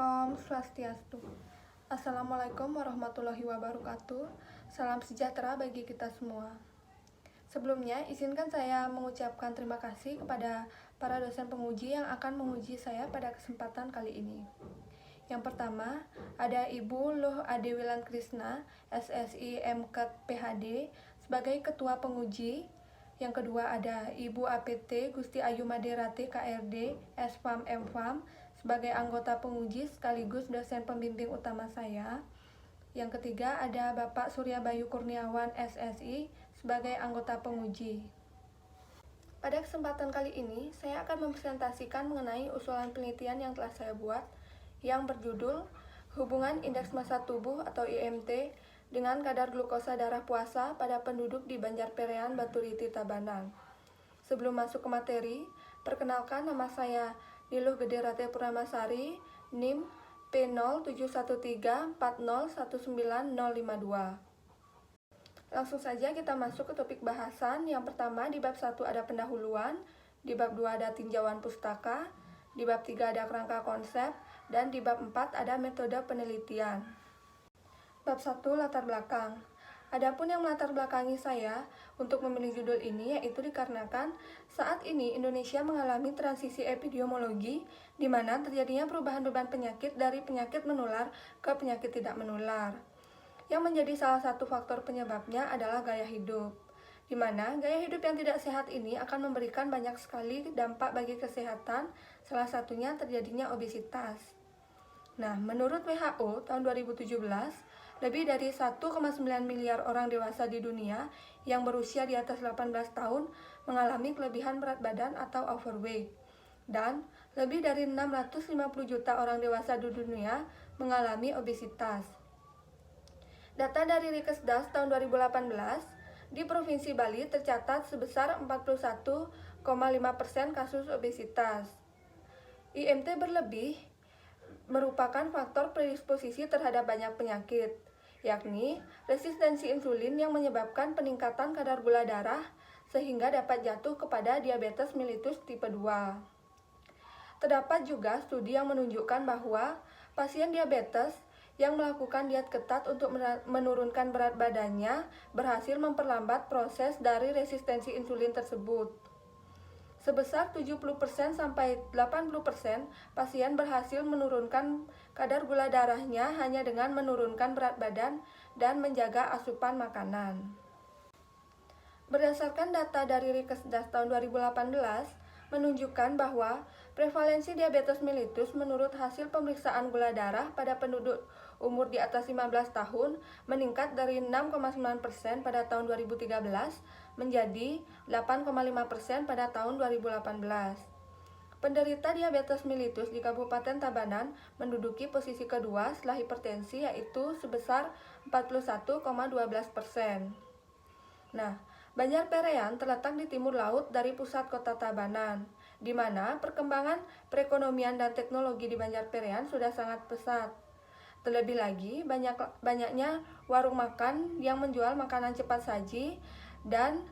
Om Swastiastu. Assalamualaikum warahmatullahi wabarakatuh. Salam sejahtera bagi kita semua. Sebelumnya, izinkan saya mengucapkan terima kasih kepada para dosen penguji yang akan menguji saya pada kesempatan kali ini. Yang pertama, ada Ibu Luh Adewilan Krisna, SSI MKet PhD, sebagai Ketua Penguji. Yang kedua ada Ibu APT Gusti Ayu Maderate KRD, SFAM MFAM, sebagai anggota penguji sekaligus dosen pembimbing utama saya. Yang ketiga ada Bapak Surya Bayu Kurniawan SSI sebagai anggota penguji. Pada kesempatan kali ini, saya akan mempresentasikan mengenai usulan penelitian yang telah saya buat yang berjudul Hubungan Indeks Massa Tubuh atau IMT dengan kadar glukosa darah puasa pada penduduk di Banjarperean Baturiti Tabanan. Sebelum masuk ke materi, perkenalkan nama saya Niluh Gede Rate Purnamasari, NIM P071340190052. Langsung saja kita masuk ke topik bahasan. Yang pertama, di bab 1 ada pendahuluan, di bab 2 ada tinjauan pustaka, di bab 3 ada kerangka konsep, dan di bab 4 ada metode penelitian. Bab 1 latar belakang. Adapun yang melatar belakangi saya untuk memilih judul ini yaitu dikarenakan saat ini Indonesia mengalami transisi epidemiologi di mana terjadinya perubahan beban penyakit dari penyakit menular ke penyakit tidak menular. Yang menjadi salah satu faktor penyebabnya adalah gaya hidup, di mana gaya hidup yang tidak sehat ini akan memberikan banyak sekali dampak bagi kesehatan, salah satunya terjadinya obesitas. Nah, menurut WHO tahun 2017, lebih dari 1,9 miliar orang dewasa di dunia yang berusia di atas 18 tahun mengalami kelebihan berat badan atau overweight. Dan lebih dari 650 juta orang dewasa di dunia mengalami obesitas. Data dari Rikesdas tahun 2018, di Provinsi Bali tercatat sebesar 41,5% kasus obesitas. IMT berlebih merupakan faktor predisposisi terhadap banyak penyakit, yakni resistensi insulin yang menyebabkan peningkatan kadar gula darah sehingga dapat jatuh kepada diabetes mellitus tipe 2. Terdapat juga studi yang menunjukkan bahwa pasien diabetes yang melakukan diet ketat untuk menurunkan berat badannya berhasil memperlambat proses dari resistensi insulin tersebut. Sebesar 70% sampai 80% pasien berhasil menurunkan kadar gula darahnya hanya dengan menurunkan berat badan dan menjaga asupan makanan. Berdasarkan data dari Rikesdas tahun 2018, menunjukkan bahwa prevalensi diabetes mellitus menurut hasil pemeriksaan gula darah pada penduduk umur di atas 15 tahun meningkat dari 6,9% pada tahun 2013 menjadi 8,5% pada tahun 2018. Penderita diabetes mellitus di Kabupaten Tabanan menduduki posisi kedua setelah hipertensi yaitu sebesar 41,12%. Nah, Banjarperean terletak di timur laut dari pusat kota Tabanan, di mana perkembangan perekonomian dan teknologi di Banjarperean sudah sangat pesat. Terlebih lagi, banyaknya warung makan yang menjual makanan cepat saji dan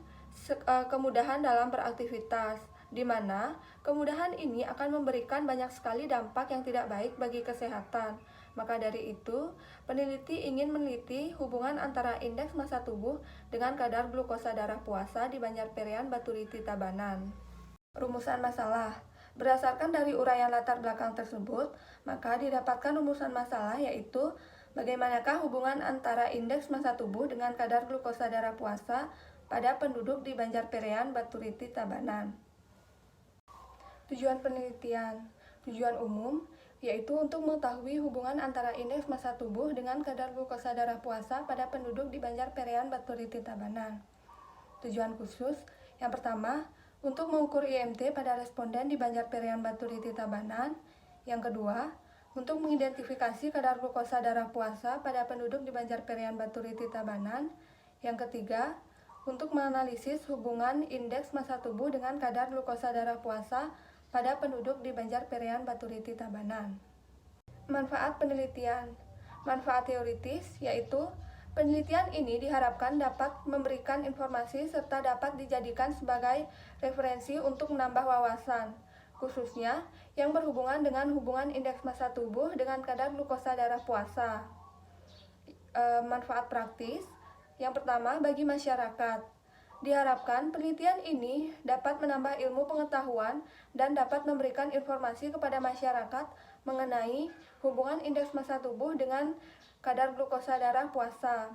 kemudahan dalam beraktivitas, di mana kemudahan ini akan memberikan banyak sekali dampak yang tidak baik bagi kesehatan. Maka dari itu, peneliti ingin meneliti hubungan antara indeks massa tubuh dengan kadar glukosa darah puasa di Banjarperean Baturiti Tabanan. Rumusan masalah. Berdasarkan dari uraian latar belakang tersebut, maka didapatkan rumusan masalah yaitu bagaimanakah hubungan antara indeks massa tubuh dengan kadar glukosa darah puasa pada penduduk di Banjarperean Baturiti Tabanan. Tujuan penelitian. Tujuan umum yaitu untuk mengetahui hubungan antara indeks massa tubuh dengan kadar glukosa darah puasa pada penduduk di Banjarperean Baturiti Tabanan. Tujuan khusus. Yang pertama, untuk mengukur IMT pada responden di Banjarperean Baturiti Tabanan. Yang kedua, untuk mengidentifikasi kadar glukosa darah puasa pada penduduk di Banjarperean Baturiti Tabanan. Yang ketiga, untuk menganalisis hubungan indeks massa tubuh dengan kadar glukosa darah puasa pada penduduk di Banjarperean Baturiti Tabanan. Manfaat penelitian. Manfaat teoritis yaitu penelitian ini diharapkan dapat memberikan informasi serta dapat dijadikan sebagai referensi untuk menambah wawasan, khususnya yang berhubungan dengan hubungan indeks massa tubuh dengan kadar glukosa darah puasa. Manfaat praktis, yang pertama bagi masyarakat. Diharapkan penelitian ini dapat menambah ilmu pengetahuan dan dapat memberikan informasi kepada masyarakat mengenai hubungan indeks massa tubuh dengan kadar glukosa darah puasa.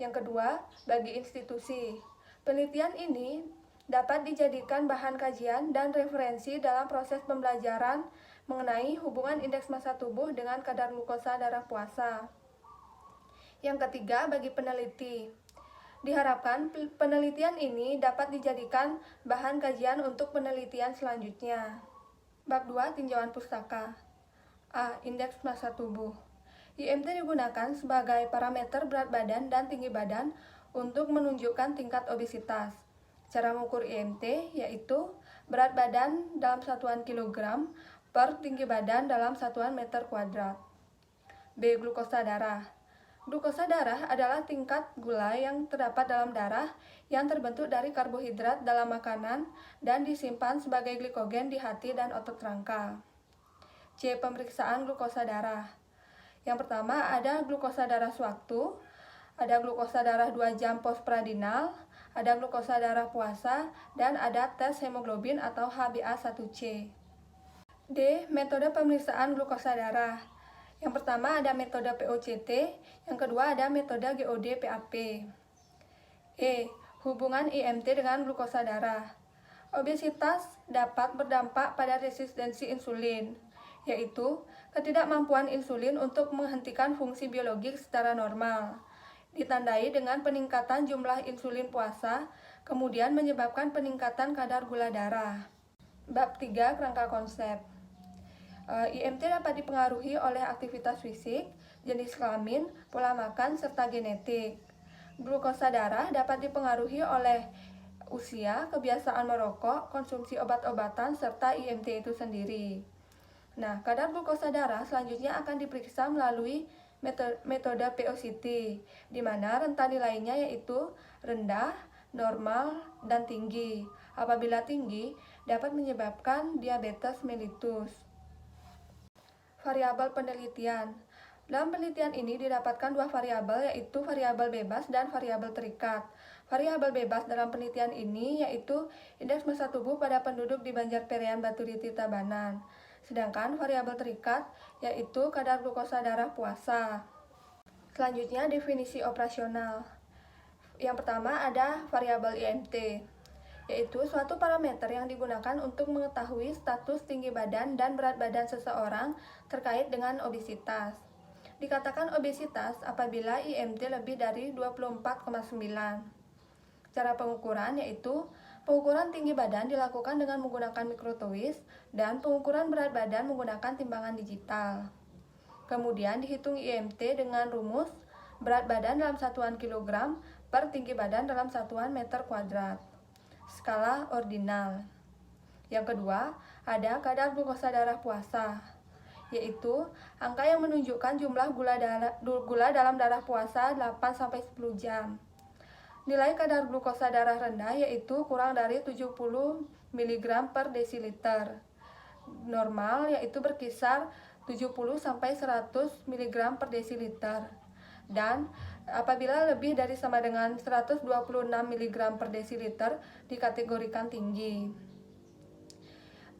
Yang kedua, bagi institusi. Penelitian ini dapat dijadikan bahan kajian dan referensi dalam proses pembelajaran mengenai hubungan indeks massa tubuh dengan kadar glukosa darah puasa. Yang ketiga, bagi peneliti. Diharapkan penelitian ini dapat dijadikan bahan kajian untuk penelitian selanjutnya. Bab 2, tinjauan pustaka. A. Indeks massa tubuh. IMT digunakan sebagai parameter berat badan dan tinggi badan untuk menunjukkan tingkat obesitas. Cara mengukur IMT yaitu berat badan dalam satuan kilogram per tinggi badan dalam satuan meter kuadrat. B. Glukosa darah. Glukosa darah adalah tingkat gula yang terdapat dalam darah yang terbentuk dari karbohidrat dalam makanan dan disimpan sebagai glikogen di hati dan otot rangka. C. Pemeriksaan glukosa darah. Yang pertama ada glukosa darah sewaktu, ada glukosa darah 2 jam postprandial, ada glukosa darah puasa, dan ada tes hemoglobin atau HbA1c. D. Metode pemeriksaan glukosa darah. Yang pertama ada metode POCT, yang kedua ada metode GOD-PAP. E. Hubungan IMT dengan glukosa darah. Obesitas dapat berdampak pada resistensi insulin, yaitu ketidakmampuan insulin untuk menghentikan fungsi biologis secara normal, ditandai dengan peningkatan jumlah insulin puasa, kemudian menyebabkan peningkatan kadar gula darah. Bab 3, kerangka konsep. IMT dapat dipengaruhi oleh aktivitas fisik, jenis kelamin, pola makan, serta genetik. Glukosa darah dapat dipengaruhi oleh usia, kebiasaan merokok, konsumsi obat-obatan, serta IMT itu sendiri. Nah, kadar glukosa darah selanjutnya akan diperiksa melalui metode POCT, di mana rentan nilainya yaitu rendah, normal, dan tinggi. Apabila tinggi, dapat menyebabkan diabetes mellitus. Variabel penelitian. Dalam penelitian ini didapatkan dua variabel, yaitu variabel bebas dan variabel terikat. Variabel bebas dalam penelitian ini yaitu indeks massa tubuh pada penduduk di Banjarperian Baturiti Tabanan. Sedangkan variabel terikat yaitu kadar glukosa darah puasa. Selanjutnya definisi operasional. Yang pertama ada variabel IMT, yaitu suatu parameter yang digunakan untuk mengetahui status tinggi badan dan berat badan seseorang terkait dengan obesitas. Dikatakan obesitas apabila IMT lebih dari 24,9. Cara pengukuran yaitu pengukuran tinggi badan dilakukan dengan menggunakan mikrotwist dan pengukuran berat badan menggunakan timbangan digital. Kemudian dihitung IMT dengan rumus berat badan dalam satuan kilogram per tinggi badan dalam satuan meter kuadrat. Skala ordinal. Yang kedua, ada kadar glukosa darah puasa, yaitu angka yang menunjukkan jumlah gula dalam darah puasa 8-10 jam. Nilai kadar glukosa darah rendah yaitu kurang dari 70 mg per desiliter. Normal yaitu berkisar 70-100 mg per desiliter. Dan apabila lebih dari sama dengan 126 mg per desiliter dikategorikan tinggi.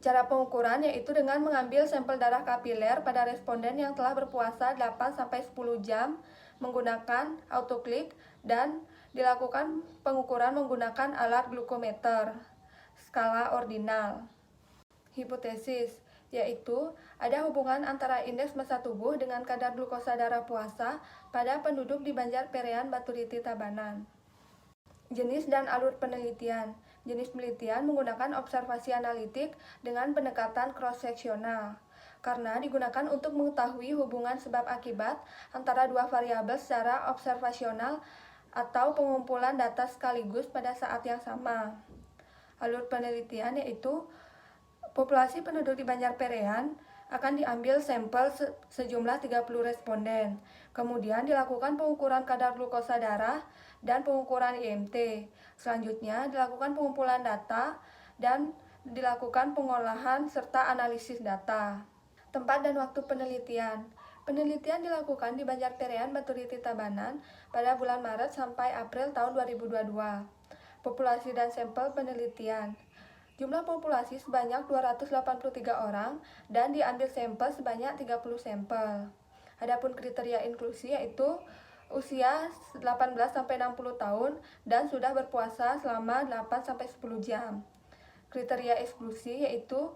Cara pengukuran yaitu dengan mengambil sampel darah kapiler pada responden yang telah berpuasa 8-10 jam menggunakan autoklik dan dilakukan pengukuran menggunakan alat glukometer. Skala ordinal. Hipotesis yaitu ada hubungan antara indeks massa tubuh dengan kadar glukosa darah puasa pada penduduk di Banjarperian Baturiti Tabanan. Jenis dan alur penelitian. Jenis penelitian menggunakan observasi analitik dengan pendekatan cross-seksional, karena digunakan untuk mengetahui hubungan sebab akibat antara dua variabel secara observasional atau pengumpulan data sekaligus pada saat yang sama. Alur penelitian yaitu populasi penduduk di Banjarperian akan diambil sampel sejumlah 30 responden. Kemudian dilakukan pengukuran kadar glukosa darah dan pengukuran IMT. Selanjutnya dilakukan pengumpulan data dan dilakukan pengolahan serta analisis data. Tempat dan waktu penelitian. Penelitian dilakukan di Banjarperean Baturiti Tabanan pada bulan Maret sampai April tahun 2022. Populasi dan sampel penelitian. Jumlah populasi sebanyak 283 orang dan diambil sampel sebanyak 30 sampel. Adapun kriteria inklusi yaitu usia 18-60 tahun dan sudah berpuasa selama 8-10 jam. Kriteria eksklusi yaitu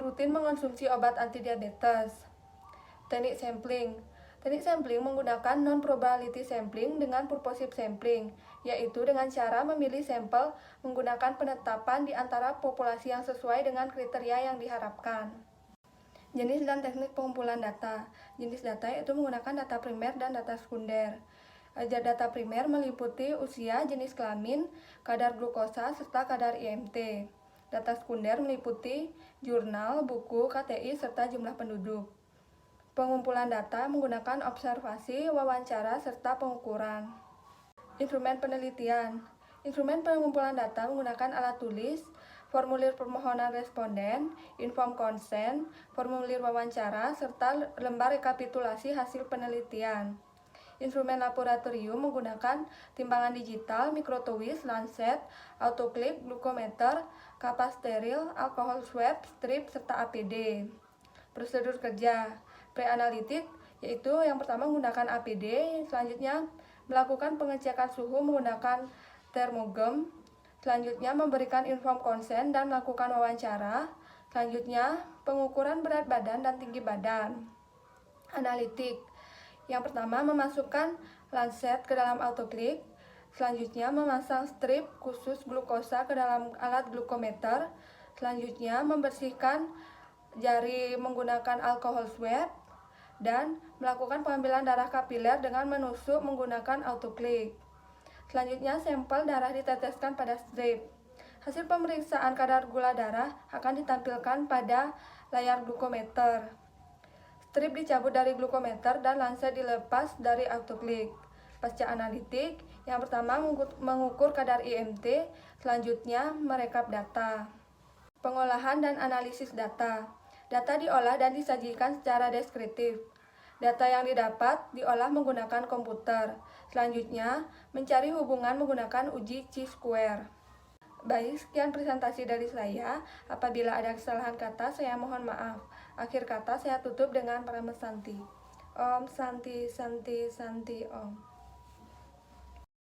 rutin mengonsumsi obat antidiabetes. Teknik sampling. Teknik sampling menggunakan non-probability sampling dengan purposive sampling, yaitu dengan cara memilih sampel menggunakan penetapan di antara populasi yang sesuai dengan kriteria yang diharapkan. Jenis dan teknik pengumpulan data. Jenis data yaitu menggunakan data primer dan data sekunder. Data primer meliputi usia, jenis kelamin, kadar glukosa, serta kadar IMT. Data sekunder meliputi jurnal, buku, KTI, serta jumlah penduduk. Pengumpulan data menggunakan observasi, wawancara, serta pengukuran. Instrumen penelitian. Instrumen pengumpulan data menggunakan alat tulis, formulir permohonan responden, inform consent, formulir wawancara, serta lembar rekapitulasi hasil penelitian. Instrumen laboratorium menggunakan timbangan digital, mikrotowis, lancet, autoclip, glukometer, kapas steril, alkohol swab, strip, serta APD. Prosedur kerja. Pre-analitik yaitu yang pertama menggunakan APD, selanjutnya melakukan pengecekan suhu menggunakan termogam, selanjutnya memberikan inform consent dan melakukan wawancara, selanjutnya pengukuran berat badan dan tinggi badan. Analitik. Yang pertama memasukkan lancet ke dalam autoclip, selanjutnya memasang strip khusus glukosa ke dalam alat glukometer, selanjutnya membersihkan jari menggunakan alkohol swab, dan melakukan pengambilan darah kapiler dengan menusuk menggunakan autoclave. Selanjutnya sampel darah diteteskan pada strip. Hasil pemeriksaan kadar gula darah akan ditampilkan pada layar glukometer. Strip dicabut dari glukometer dan lancet dilepas dari autoclave. Pasca analitik, yang pertama mengukur kadar IMT, selanjutnya merekap data. Pengolahan dan analisis data. Data diolah dan disajikan secara deskriptif. Data yang didapat diolah menggunakan komputer. Selanjutnya, mencari hubungan menggunakan uji chi-square. Baik, sekian presentasi dari saya. Apabila ada kesalahan kata, saya mohon maaf. Akhir kata saya tutup dengan Paramasanti. Om Santi Santi Santi Om.